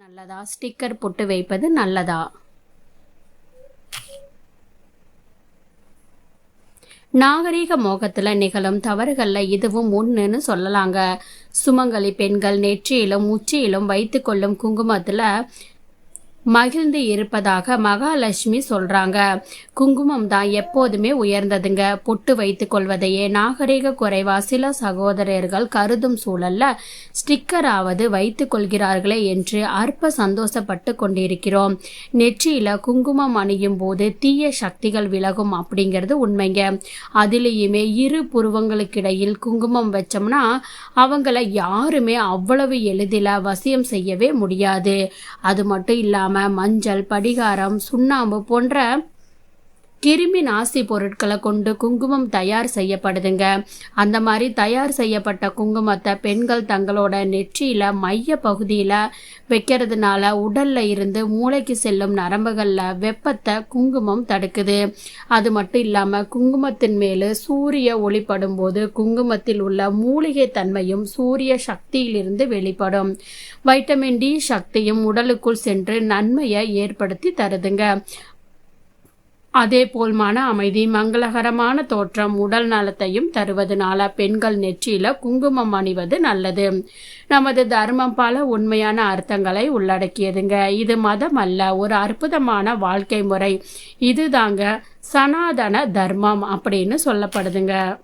நல்லதா? ஸ்டிக்கர் பொட்டு வைப்பது நல்லதா? நாகரீக மோகத்துல நிகழும் தவறுகள்ல இதுவும் ஒண்ணுன்னு சொல்லலாங்க. சுமங்கலி பெண்கள் நெற்றியிலும் உச்சியிலும் வைத்து கொள்ளும் குங்குமத்துல மகிழ்ந்து இருப்பதாக மகாலட்சுமி சொல்றாங்க. குங்குமம் தான் எப்போதுமே உயர்ந்ததுங்க. பொட்டு வைத்துக் கொள்வதையே நாகரிக குறைவா சில சகோதரர்கள் கருதும் சூழல்ல ஸ்டிக்கராவது வைத்துக் கொள்கிறார்களே என்று அற்ப சந்தோஷப்பட்டு கொண்டிருக்கிறோம். நெற்றியில குங்குமம் அணியும் போது தீய சக்திகள் விலகும் அப்படிங்கிறது உண்மைங்க. அதுலேயுமே இரு புருவங்களுக்கிடையில் குங்குமம் வச்சோம்னா அவங்கள யாருமே அவ்வளவு எளிதில் வசியம் செய்யவே முடியாது. அது மட்டும் இல்லாம மஞ்சள், படிகாரம், சுண்ணாம்பு போன்ற கிருமி நாசி பொருட்களை கொண்டு குங்குமம் தயார் செய்யப்படுதுங்க. அந்த மாதிரி தயார் செய்யப்பட்ட குங்குமத்தை பெண்கள் தங்களோட நெற்றியில மைய பகுதியில வைக்கிறதுனால உடல்ல இருந்து மூளைக்கு செல்லும் நரம்புகள்ல வெப்பத்தை குங்குமம் தடுக்குது. அது மட்டும் இல்லாம குங்குமத்தின் மேல சூரிய ஒளிப்படும் போது குங்குமத்தில் உள்ள மூலிகை தன்மையும் சூரிய சக்தியிலிருந்து வெளிப்படும். வைட்டமின் டி சக்தியும் உடலுக்குள் சென்று நன்மையை ஏற்படுத்தி தருதுங்க. அதே போல் மன அமைதி, மங்களகரமான தோற்றம், உடல் நலத்தையும் தருவதனால பெண்கள் நெற்றியில குங்குமம் அணிவது நல்லது. நமது தர்மம் பல உண்மையான அர்த்தங்களை உள்ளடக்கியதுங்க. இது மதம் அல்ல, ஒரு அற்புதமான வாழ்க்கை முறை. இதுதாங்க சனாதன தர்மம் அப்படின்னு சொல்லப்படுதுங்க.